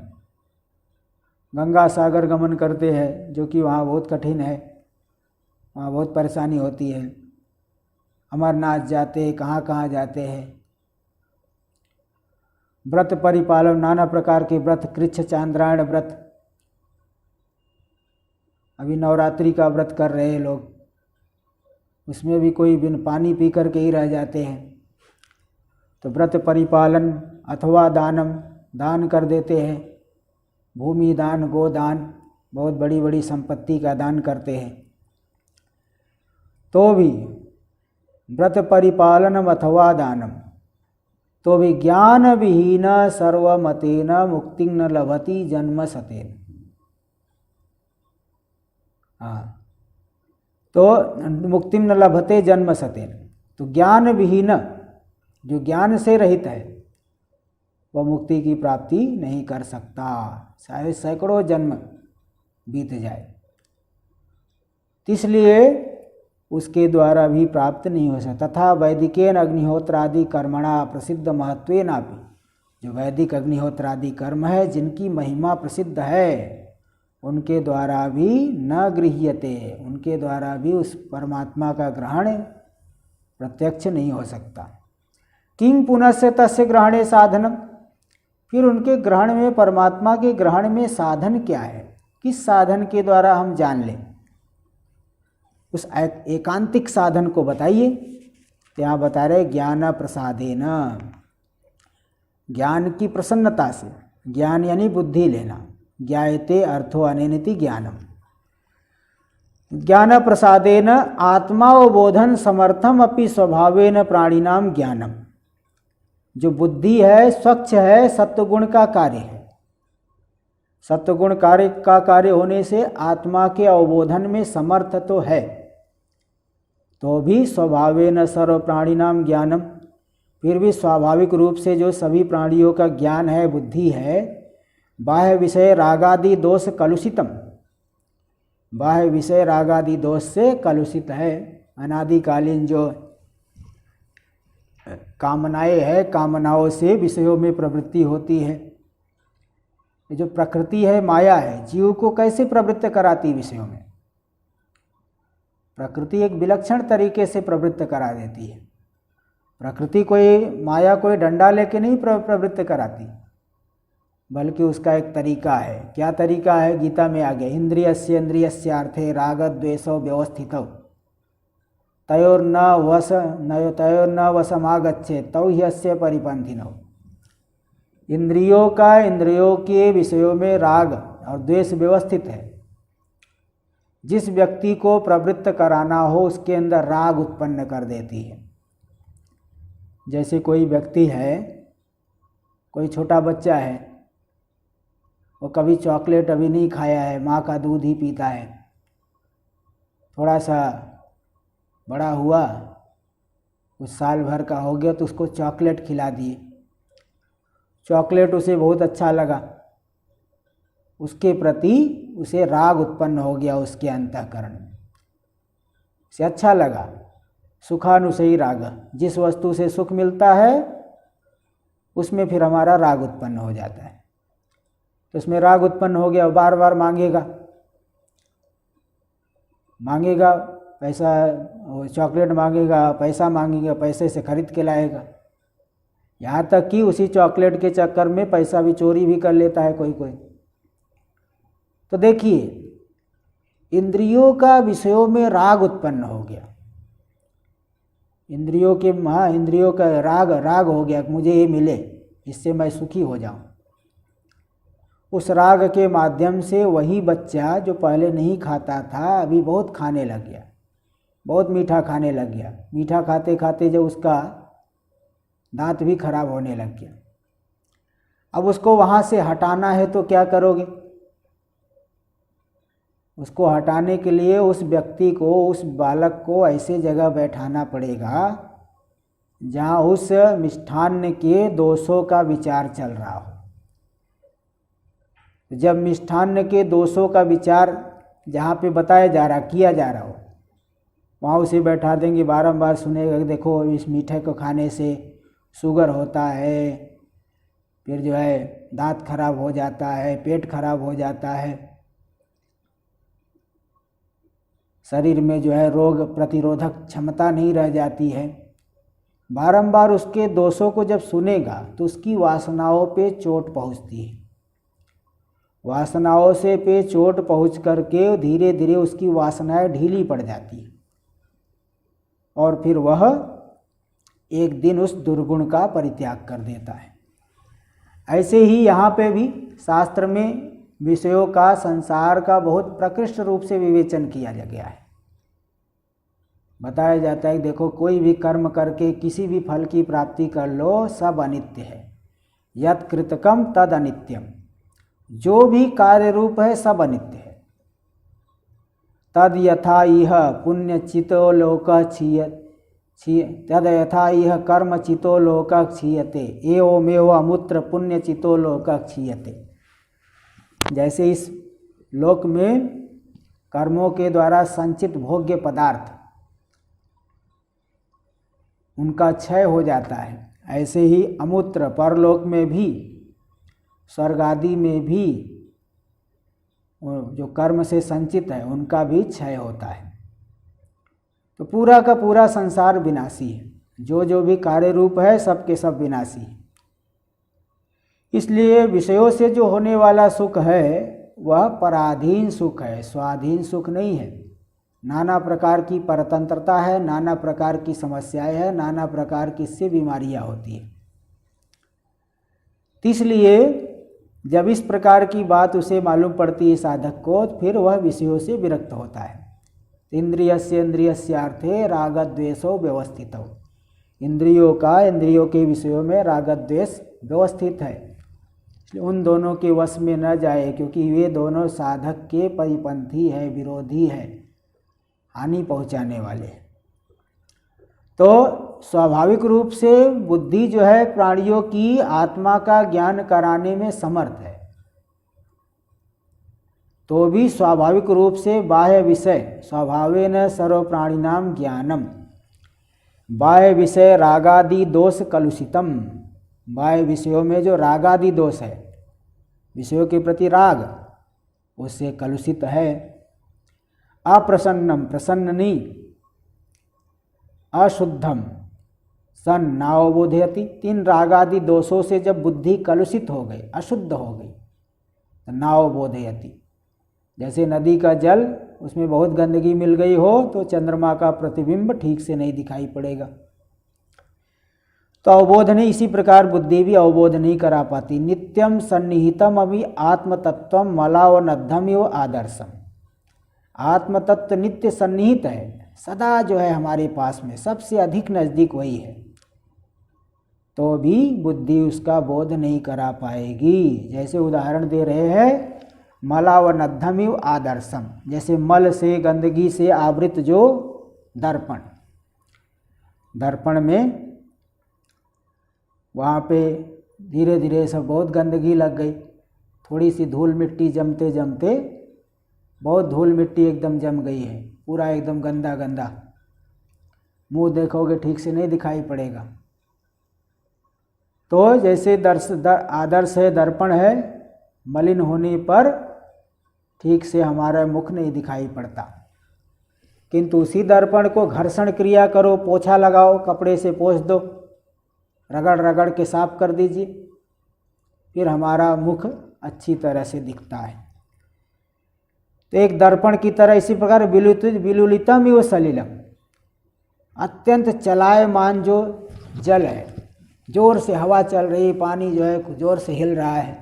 गंगा सागर गमन करते हैं, जो कि वहाँ बहुत कठिन है, वहाँ बहुत परेशानी होती है। अमरनाथ जाते हैं, कहाँ कहाँ जाते हैं। व्रत परिपालन, नाना प्रकार के व्रत, कृच्छ चांद्रायण व्रत, अभी नवरात्रि का व्रत कर रहे हैं लोग, उसमें भी कोई बिन पानी पी करके ही रह जाते हैं। तो व्रत परिपालन अथवा दानम, दान कर देते हैं, भूमि दान, गोदान, बहुत बड़ी बड़ी संपत्ति का दान करते हैं। तो भी व्रत परिपालनम अथवा दानम, तो भी ज्ञान विहीन सर्वमतेन मुक्ति न लभति जन्म सतेन। हाँ, तो मुक्ति न लभते जन्म सतेन, तो ज्ञान विहीन, जो ज्ञान से रहित है, वह मुक्ति की प्राप्ति नहीं कर सकता, चाहे सैकड़ों जन्म बीत जाए। इसलिए उसके द्वारा भी प्राप्त नहीं हो सकता। तथा वैदिकेन अग्निहोत्रादि कर्मणा प्रसिद्ध महत्वेनापि, जो वैदिक अग्निहोत्रादि कर्म है, जिनकी महिमा प्रसिद्ध है, उनके द्वारा भी न गृह्यते, उनके द्वारा भी उस परमात्मा का ग्रहण प्रत्यक्ष नहीं हो सकता। किं पुनस्य तस्य ग्रहणे साधनम, फिर उनके ग्रहण में, परमात्मा के ग्रहण में साधन क्या है, किस साधन के द्वारा हम जान लें, उस एकांतिक साधन को बताइए। यहाँ बता रहे ज्ञान प्रसादेन, ज्ञान की प्रसन्नता से, ज्ञान यानी बुद्धि लेना, ज्ञायते अर्थो अनेनिति ज्ञानम, ज्ञान प्रसादेन आत्मावबोधन समर्थम अपि स्वभावेन प्राणिनाम ज्ञानम, जो बुद्धि है स्वच्छ है, सत्वगुण का कार्य है। सत्वगुण कार्य का कार्य होने से आत्मा के अवबोधन में समर्थ तो है, तो भी स्वभावेन सर्व प्राणिनाम ज्ञानम, फिर भी स्वाभाविक रूप से जो सभी प्राणियों का ज्ञान है, बुद्धि है, बाह्य विषय रागादि दोष कलुषितम, बाह्य विषय रागादि दोष से कलुषित है। अनादिकालीन जो कामनाएं है, कामनाओं से विषयों में प्रवृत्ति होती है। जो प्रकृति है, माया है, जीव को कैसे प्रवृत्त कराती विषयों में? प्रकृति एक विलक्षण तरीके से प्रवृत्त करा देती है। प्रकृति कोई, माया कोई डंडा लेके नहीं प्रवृत्त कराती, बल्कि उसका एक तरीका है। क्या तरीका है? गीता में आ गया, इंद्रियस्य इंद्रियस्यार्थे राग द्वेषो व्यवस्थितौ तयोर्न वशमागच्छे तौ ह्यस्य परिपन्थिनौ। इंद्रियों का इंद्रियों के विषयों में राग और द्वेष व्यवस्थित है। जिस व्यक्ति को प्रवृत्त कराना हो उसके अंदर राग उत्पन्न कर देती है। जैसे कोई व्यक्ति है, कोई छोटा बच्चा है, वो कभी चॉकलेट अभी नहीं खाया है, माँ का दूध ही पीता है। थोड़ा सा बड़ा हुआ, कुछ साल भर का हो गया तो उसको चॉकलेट खिला दिए। चॉकलेट उसे बहुत अच्छा लगा, उसके प्रति उसे राग उत्पन्न हो गया उसके अंतःकरण में, उसे अच्छा लगा। सुखानुसयी राग, जिस वस्तु से सुख मिलता है उसमें फिर हमारा राग उत्पन्न हो जाता है। तो उसमें राग उत्पन्न हो गया, बार बार मांगेगा पैसा, चॉकलेट मांगेगा, पैसा मांगेगा, पैसे से खरीद के लाएगा। यहाँ तक कि उसी चॉकलेट के चक्कर में पैसा भी चोरी भी कर लेता है कोई कोई। तो देखिए, इंद्रियों का विषयों में राग उत्पन्न हो गया। इंद्रियों का राग हो गया, मुझे ये मिले, इससे मैं सुखी हो जाऊं। उस राग के माध्यम से वही बच्चा जो पहले नहीं खाता था अभी बहुत खाने लग गया, बहुत मीठा खाने लग गया। मीठा खाते खाते जब उसका दांत भी खराब होने लग गया, अब उसको वहाँ से हटाना है तो क्या करोगे? उसको हटाने के लिए उस व्यक्ति को, उस बालक को ऐसे जगह बैठाना पड़ेगा जहाँ उस मिष्ठान्न के दोषों का विचार चल रहा हो। जब मिष्ठान्न के दोषों का विचार जहाँ पे बताया जा रहा, किया जा रहा हो, वहाँ उसे बैठा देंगे, बारंबार सुनेगा कि देखो इस मीठे को खाने से शुगर होता है, फिर जो है दांत खराब हो जाता है, पेट खराब हो जाता है, शरीर में जो है रोग प्रतिरोधक क्षमता नहीं रह जाती है। बारंबार उसके दोषों को जब सुनेगा तो उसकी वासनाओं पे चोट पहुंचती है। वासनाओं से पे चोट पहुंच करके धीरे धीरे उसकी वासनाएं ढीली पड़ जाती है और फिर वह एक दिन उस दुर्गुण का परित्याग कर देता है। ऐसे ही यहाँ पे भी शास्त्र में विषयों का, संसार का बहुत प्रकृष्ट रूप से विवेचन किया गया है। बताया जाता है कि देखो, कोई भी कर्म करके किसी भी फल की प्राप्ति कर लो, सब अनित्य है। यत् कृतकम तद अनित्यम, जो भी कार्य रूप है सब अनित्य है। तद यथा इह पुण्यचितो लोकः तद यथा इह कर्मचितो लोकः क्षीयते एवमेव अमुत्र पुण्यचितो लोकः क्षीयते। जैसे इस लोक में कर्मों के द्वारा संचित भोग्य पदार्थ उनका क्षय हो जाता है, ऐसे ही अमूत्र परलोक में भी, स्वर्ग आदि में भी जो कर्म से संचित है उनका भी क्षय होता है। तो पूरा का पूरा संसार विनाशी है, जो भी कार्य रूप है सबके सब विनाशी है। इसलिए विषयों से जो होने वाला सुख है वह पराधीन सुख है, स्वाधीन सुख नहीं है। नाना प्रकार की परतंत्रता है, नाना प्रकार की समस्याएं हैं, नाना प्रकार की इससे बीमारियां होती हैं। इसलिए जब इस प्रकार की बात उसे मालूम पड़ती है साधक को, फिर वह विषयों से विरक्त होता है। इंद्रियस्यार्थे रागद्वेषो व्यवस्थितौ, इंद्रियों का इंद्रियों के विषयों में रागद्वेष व्यवस्थित है। उन दोनों के वश में न जाए, क्योंकि वे दोनों साधक के परिपंथी है, विरोधी है, हानि पहुंचाने वाले हैं। तो स्वाभाविक रूप से बुद्धि जो है प्राणियों की आत्मा का ज्ञान कराने में समर्थ है, तो भी स्वाभाविक रूप से बाह्य विषय स्वभावेन सर्व प्राणिनाम ज्ञानम, बाह्य विषय रागादि दोष कलुषितम, बाह्य विषयों में जो रागादि दोष है, विषयों के प्रति राग, उससे कलुषित है। अप्रसन्नम, प्रसन्न नहीं, अशुद्धम सन नावबोधयति, तीन रागादि दोषों से जब बुद्धि कलुषित हो गई, अशुद्ध हो गई, तो नावबोधयति, जैसे नदी का जल उसमें बहुत गंदगी मिल गई हो तो चंद्रमा का प्रतिबिंब ठीक से नहीं दिखाई पड़ेगा। तो अवबोध नहीं, इसी प्रकार बुद्धि भी अवबोध नहीं करा पाती। नित्यम सन्निहितम अभी आत्मतत्व मलावनद्धम एव आदर्शम। आत्मतत्व नित्य सन्निहित है, सदा जो है हमारे पास में, सबसे अधिक नज़दीक वही है, तो भी बुद्धि उसका बोध नहीं करा पाएगी। जैसे उदाहरण दे रहे हैं, मलावनद्धमिव आदर्शम, जैसे मल से गंदगी से आवृत जो दर्पण, दर्पण में वहाँ पे धीरे धीरे सब बहुत गंदगी लग गई, थोड़ी सी धूल मिट्टी जमते जमते बहुत धूल मिट्टी एकदम जम गई है, पूरा एकदम गंदा गंदा, मुंह देखोगे ठीक से नहीं दिखाई पड़ेगा। तो जैसे आदर्श है, दर्पण है, मलिन होने पर ठीक से हमारा मुख नहीं दिखाई पड़ता, किंतु उसी दर्पण को घर्षण क्रिया करो, पोछा लगाओ, कपड़े से पोंछ दो, रगड़ रगड़ के साफ कर दीजिए, फिर हमारा मुख अच्छी तरह से दिखता है। तो एक दर्पण की तरह इसी प्रकार विलुलितम एव सलिलम, अत्यंत चलायमान जो जल है, जोर से हवा चल रही, पानी जो है जोर से हिल रहा है,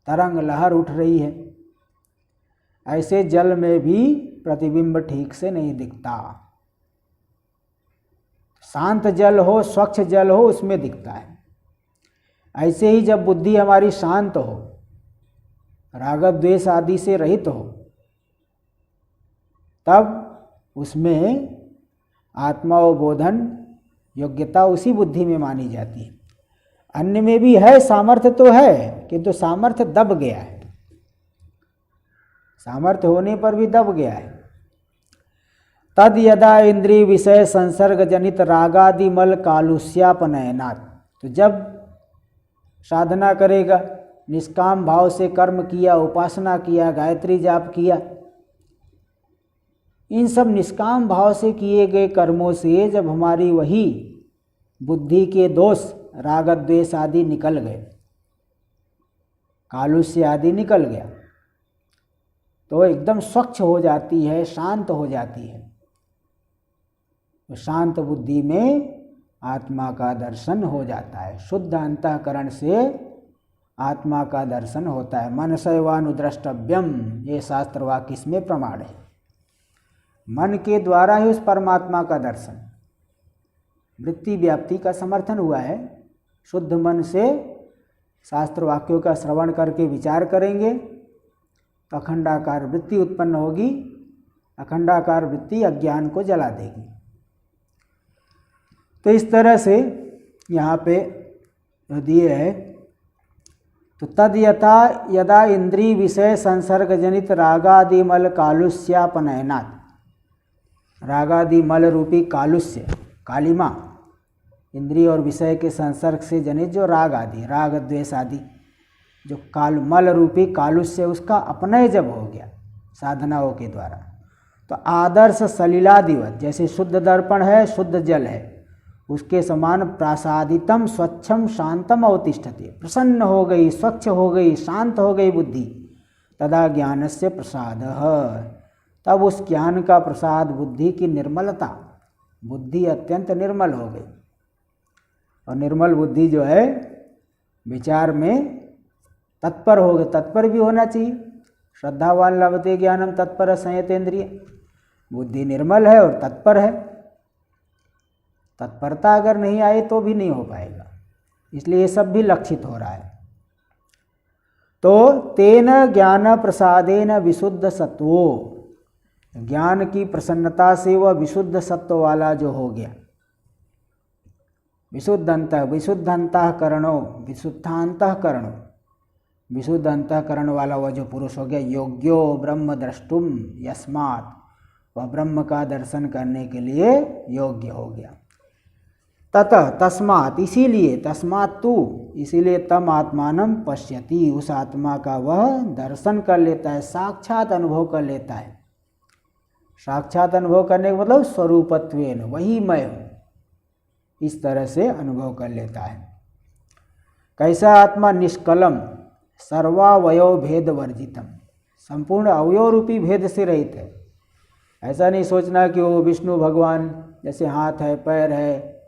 तरंग लहर उठ रही है, ऐसे जल में भी प्रतिबिंब ठीक से नहीं दिखता। शांत जल हो, स्वच्छ जल हो, उसमें दिखता है। ऐसे ही जब बुद्धि हमारी शांत हो, राग द्वेष आदि से रहित हो, तब उसमें आत्मावबोधन योग्यता उसी बुद्धि में मानी जाती है। अन्य में भी है, सामर्थ्य तो है, किंतु सामर्थ्य दब गया है, सामर्थ्य होने पर भी दब गया है। तद यदा इंद्रिय विषय संसर्ग जनित रागादि मल कालुष्यापनयनात्, तो जब साधना करेगा, निष्काम भाव से कर्म किया, उपासना किया, गायत्री जाप किया, इन सब निष्काम भाव से किए गए कर्मों से जब हमारी वही बुद्धि के दोष राग द्वेष आदि निकल गए, कालुष्य आदि निकल गया, तो एकदम स्वच्छ हो जाती है, शांत हो जाती है। तो शांत बुद्धि में आत्मा का दर्शन हो जाता है, शुद्ध अंतःकरण से आत्मा का दर्शन होता है। मनसैवानुद्रष्टव्यम, ये शास्त्र वाक्य इसमें प्रमाण है। मन के द्वारा ही उस परमात्मा का दर्शन, वृत्ति व्याप्ति का समर्थन हुआ है। शुद्ध मन से शास्त्र वाक्यों का श्रवण करके विचार करेंगे तो अखंडाकार वृत्ति उत्पन्न होगी। अखंडाकार वृत्ति अज्ञान को जला देगी। तो इस तरह से यहाँ पे दिए है, तो तद यदा इंद्रिय विषय संसर्ग जनित रागादि मल कालुष्यापनयनात्, रागादि मल रूपी कालुष्य, कालिमा, इंद्रिय और विषय के संसर्ग से जनित जो राग आदि, राग द्वेष आदि जो मल रूपी कालुष्य, उसका अपनय जब हो गया साधनाओं के द्वारा, तो आदर्श सलिलादिवत, जैसे शुद्ध दर्पण है, शुद्ध जल है, उसके समान प्रासादितम स्वच्छम शांतम अवतिष्ठते, प्रसन्न हो गई, स्वच्छ हो गई, शांत हो गई बुद्धि, तदा ज्ञानस्य प्रसादः, तब उस ज्ञान का प्रसाद, बुद्धि की निर्मलता, बुद्धि अत्यंत निर्मल हो गई। और निर्मल बुद्धि जो है विचार में तत्पर हो गई, तत्पर भी होना चाहिए। श्रद्धावान लभते ज्ञानम तत्पर संयतेन्द्रिय, बुद्धि निर्मल है और तत्पर है। तत्परता अगर नहीं आए तो भी नहीं हो पाएगा, इसलिए ये सब भी लक्षित हो रहा है। तो तेन ज्ञान प्रसादेन विशुद्ध सत्वो, ज्ञान की प्रसन्नता से वह विशुद्ध सत्व वाला जो हो गया, विशुद्ध अंतःकरणो, विशुद्धांतःकरणो, विशुद्ध अंतःकरण वाला वह जो पुरुष हो गया, योग्यो ब्रह्म द्रष्टुम यस्मात्, वह ब्रह्म का दर्शन करने के लिए योग्य हो गया। ततः तस्मात्, इसीलिए, तस्मात् तू, इसीलिए तम आत्मानं पश्यति, उस आत्मा का वह दर्शन कर लेता है, साक्षात अनुभव कर लेता है। साक्षात अनुभव करने का मतलब स्वरूपत्वेन, वही मैं हूँ, इस तरह से अनुभव कर लेता है। कैसा आत्मा? निष्कलम सर्वावयव भेद वर्जितम, संपूर्ण अवयव रूपी भेद से रहित है। ऐसा नहीं सोचना कि वो विष्णु भगवान जैसे हाथ है, पैर है,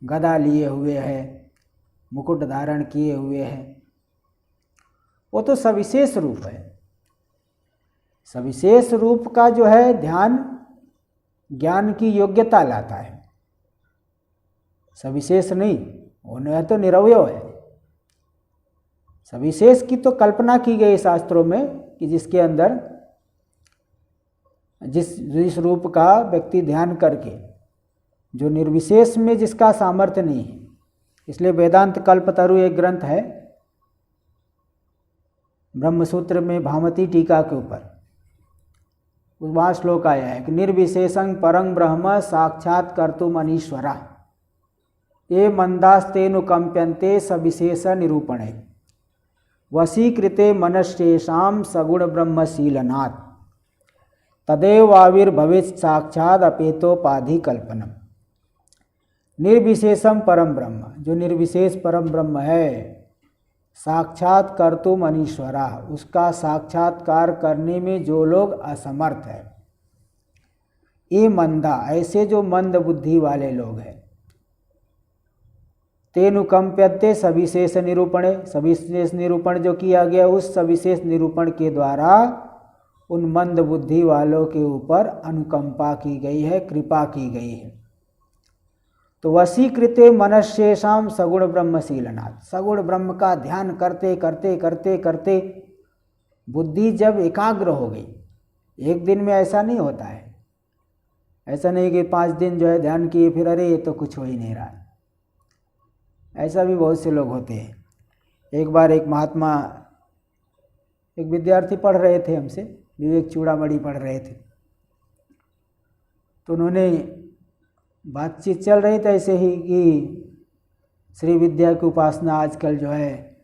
गदा लिए हुए है, मुकुट धारण किए हुए हैं। वो तो सविशेष रूप है। सविशेष रूप का जो है ध्यान ज्ञान की योग्यता लाता है, सविशेष नहीं। वो तो निरवयव है। सविशेष की तो कल्पना की गई शास्त्रों में कि जिसके अंदर जिस रूप का व्यक्ति ध्यान करके, जो निर्विशेष में जिसका सामर्थ्य नहीं है। इसलिए वेदांत कल्पतरु एक ग्रंथ है, ब्रह्मसूत्र में भामती टीका के ऊपर वहाँ श्लोक आया है कि निर्विशेषं परं ब्रह्म साक्षात् कर्तुम अनीश्वरा ये मंदास्तेनुकंप्यन्ते सविशेष निरूपणे वशीकृते मनश्चेषां सगुण ब्रह्मशीलनात् तदेव आविर्भवेत् साक्षात् अपेतोपाधि कल्पनम। निर्विशेषम परम ब्रह्म, जो निर्विशेष परम ब्रह्म है, साक्षात कर्तुम अनीश्वरा, उसका साक्षात्कार करने में जो लोग असमर्थ है, ये मंदा, ऐसे जो मंद बुद्धि वाले लोग हैं, तेनुकंप्यते सविशेष निरूपणे, सविशेष निरूपण जो किया गया उस सविशेष निरूपण के द्वारा उन मंद बुद्धि वालों के ऊपर अनुकंपा की गई है, कृपा की गई है। तो वशीकृते मनश्चेषां सगुण ब्रह्मशीलनात्, सगुण ब्रह्म का ध्यान करते करते करते करते बुद्धि जब एकाग्र हो गई, एक दिन में ऐसा नहीं होता है। ऐसा नहीं कि 5 दिन जो है ध्यान किए फिर अरे ये तो कुछ हो ही नहीं रहा है। ऐसा भी बहुत से लोग होते हैं। एक बार एक महात्मा, एक विद्यार्थी पढ़ रहे थे हमसे, विवेक चूड़ामणि पढ़ रहे थे, तो उन्होंने बातचीत चल रही थी ऐसे ही कि श्री विद्या की उपासना आजकल जो है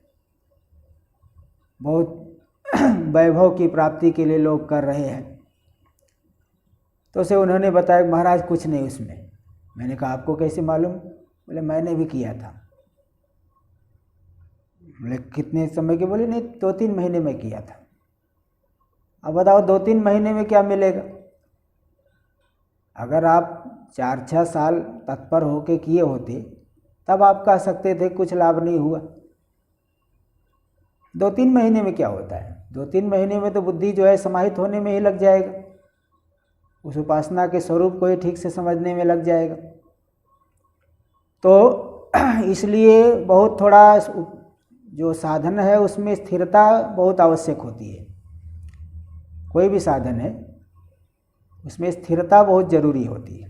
बहुत वैभव की प्राप्ति के लिए लोग कर रहे हैं। तो उसे उन्होंने बताया कि महाराज कुछ नहीं उसमें। मैंने कहा आपको कैसे मालूम? बोले मैंने भी किया था। बोले कितने समय के? बोले नहीं 2-3 महीने में किया था। अब बताओ 2-3 महीने में क्या मिलेगा? अगर आप 4-6 साल तत्पर होके किए होते तब आप कह सकते थे कुछ लाभ नहीं हुआ। 2-3 महीने में क्या होता है? 2-3 महीने में तो बुद्धि जो है समाहित होने में ही लग जाएगा, उस उपासना के स्वरूप को ही ठीक से समझने में लग जाएगा। तो इसलिए बहुत थोड़ा जो साधन है उसमें स्थिरता बहुत आवश्यक होती है। कोई भी साधन है उसमें स्थिरता बहुत जरूरी होती है।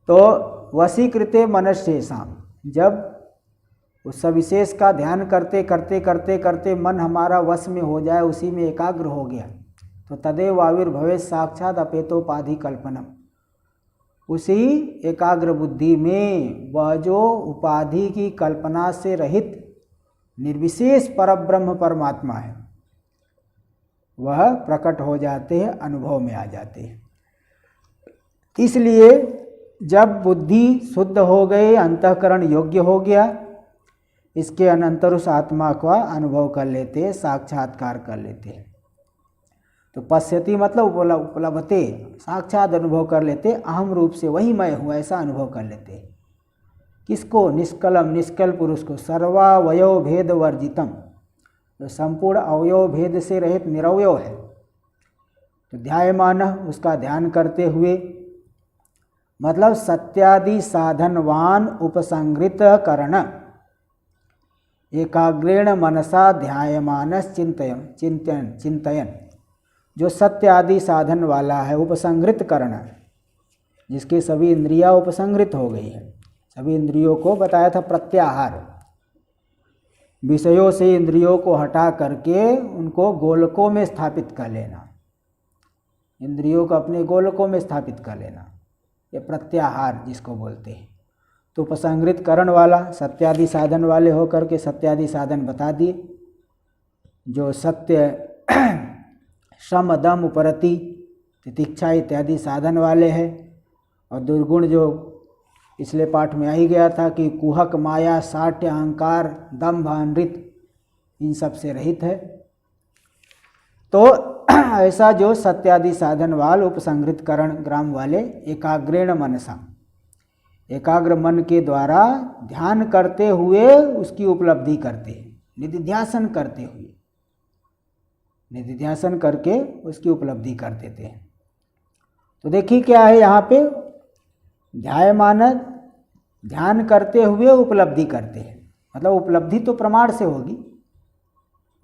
तो वशीकृते मनश्चेषां, जब उस सविशेष का ध्यान करते करते करते करते मन हमारा वश में हो जाए, उसी में एकाग्र हो गया, तो तदेव आविर्भवेत् साक्षात् अपेतोपाधि कल्पनम, उसी एकाग्र बुद्धि में वह जो उपाधि की कल्पना से रहित निर्विशेष परब्रह्म परमात्मा है वह प्रकट हो जाते हैं, अनुभव में आ जाते हैं। इसलिए जब बुद्धि शुद्ध हो गई, अंतःकरण योग्य हो गया, इसके अनंतर उस आत्मा का अनुभव कर लेते हैं, साक्षात्कार कर लेते हैं। तो पश्यति मतलब उपलब्धते, साक्षात अनुभव कर लेते, अहम रूप से वही मैं हूँ ऐसा अनुभव कर लेते। किसको? निष्कलम, निष्कल पुरुष को, सर्वावयव भेद वर्जितम, जो संपूर्ण अवयव भेद से रहित निरवयव है। तो ध्यायमान, उसका ध्यान करते हुए, मतलब सत्यादि साधनवान उपसंहृत करण, एकाग्रेण मनसा ध्यायमान चिंतयन, जो सत्य आदि साधन वाला है, उपसंहृत करण, जिसके सभी इंद्रियां उपसंहृत हो गई है। सभी इंद्रियों को बताया था प्रत्याहार, विषयों से इंद्रियों को हटा करके उनको गोलकों में स्थापित कर लेना, इंद्रियों को अपने गोलकों में स्थापित कर लेना, ये प्रत्याहार जिसको बोलते हैं। तो उपसंहृत करण वाला, सत्यादि साधन वाले होकर के सत्यादि साधन बता दिए, जो सत्य शम दम उपरति तितिक्षा इत्यादि साधन वाले हैं। और दुर्गुण जो पिछले पाठ में आ ही गया था कि कुहक, माया, साठ्य, अहंकार, दंभ, अनृत, इन सब से रहित है। तो ऐसा जो सत्यादि साधन वाल उपसंहृत करण ग्राम वाले एकाग्रेण मनसा, एकाग्र मन के द्वारा ध्यान करते हुए उसकी उपलब्धि करते हैं, निधिध्यासन करते हुए, निधिध्यासन करके उसकी उपलब्धि कर देते हैं। तो देखिए क्या है यहाँ पे, ध्यायमान ध्यान करते हुए उपलब्धि करते हैं, मतलब उपलब्धि तो प्रमाण से होगी,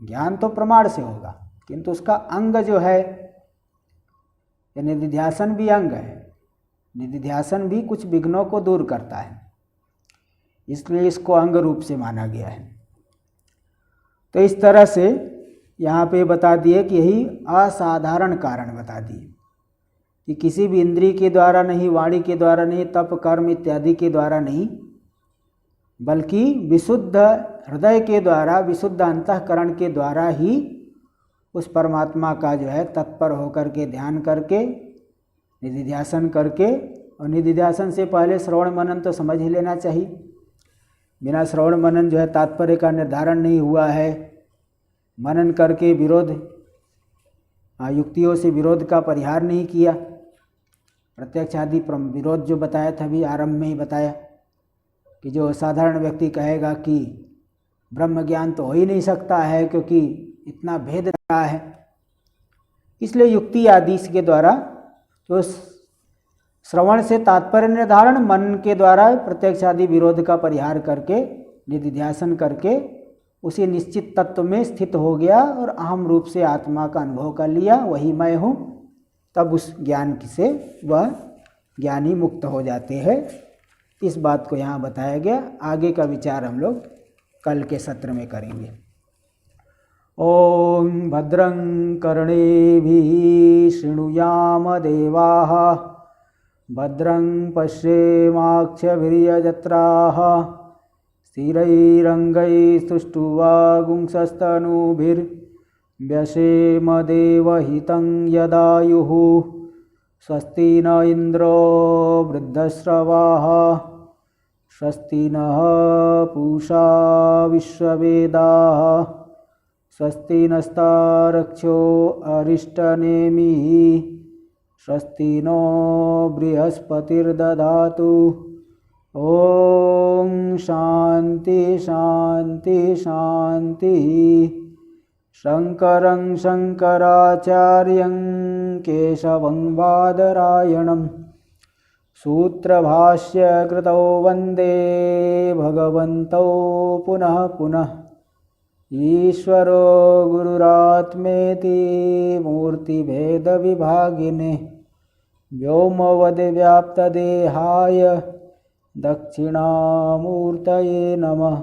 ज्ञान तो प्रमाण से होगा, किंतु उसका अंग जो है, निधिध्यासन भी अंग है, निधिध्यासन भी कुछ विघ्नों को दूर करता है, इसलिए इसको अंग रूप से माना गया है। तो इस तरह से यहाँ पे बता दिए कि यही असाधारण कारण बता दिए कि किसी भी इंद्रिय के द्वारा नहीं, वाणी के द्वारा नहीं, तप कर्म इत्यादि के द्वारा नहीं, बल्कि विशुद्ध हृदय के द्वारा, विशुद्ध अंतःकरण के द्वारा ही उस परमात्मा का जो है तत्पर होकर के ध्यान करके, निधिध्यासन करके, और निधिध्यासन से पहले श्रवण मनन तो समझ ही लेना चाहिए। बिना श्रवण मनन जो है तात्पर्य का निर्धारण नहीं हुआ है। मनन करके विरोध, युक्तियों से विरोध का परिहार नहीं किया। प्रत्यक्ष आदि विरोध जो बताया था, अभी आरंभ में ही बताया कि जो साधारण व्यक्ति कहेगा कि ब्रह्म ज्ञान तो हो ही नहीं सकता है क्योंकि इतना भेद रहा है, इसलिए युक्ति आदि के द्वारा तो श्रवण से तात्पर्य निर्धारण, मन के द्वारा प्रत्यक्ष आदि विरोध का परिहार करके, निधिध्यासन करके उसी निश्चित तत्व में स्थित हो गया और अहम रूप से आत्मा का अनुभव कर लिया, वही मैं हूँ, तब उस ज्ञान से वह ज्ञानी मुक्त हो जाते हैं। इस बात को यहाँ बताया गया। आगे का विचार हम लोग कल के सत्र में करेंगे। ओम भद्रं कर्णेभिः शृणुयाम देवाः, भद्रं पश्येमाक्षभिर्यजत्राः, स्थिरैरङ्गैस्तुष्टुवागुंसस्तनूभिर्व्यसेम देवहितं यदायुः। स्वस्ति न इन्द्रो वृद्धश्रवाः, स्वस्ति नः पूषा विश्ववेदाः, स्वस्ति नस्तारक्षो अरिष्टनेमिः, स्वस्ति नो बृहस्पतिर्दधातु। ओम शांति शांति शांति। शंकरं शंकराचार्यं केशवं बादरायणं सूत्रभाष्यकृतौ वन्दे भगवन्तौ पुनः पुनः। ईश्वरो गुरुरात्मेति मूर्तिभेदविभागिने व्योमवद्व्याप्तदेहाय दक्षिणामूर्तये नमः।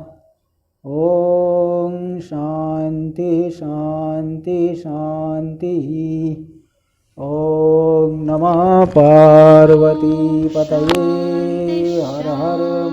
ओम शांति शांति शांति। ओम नमः पार्वती पतये। हर हर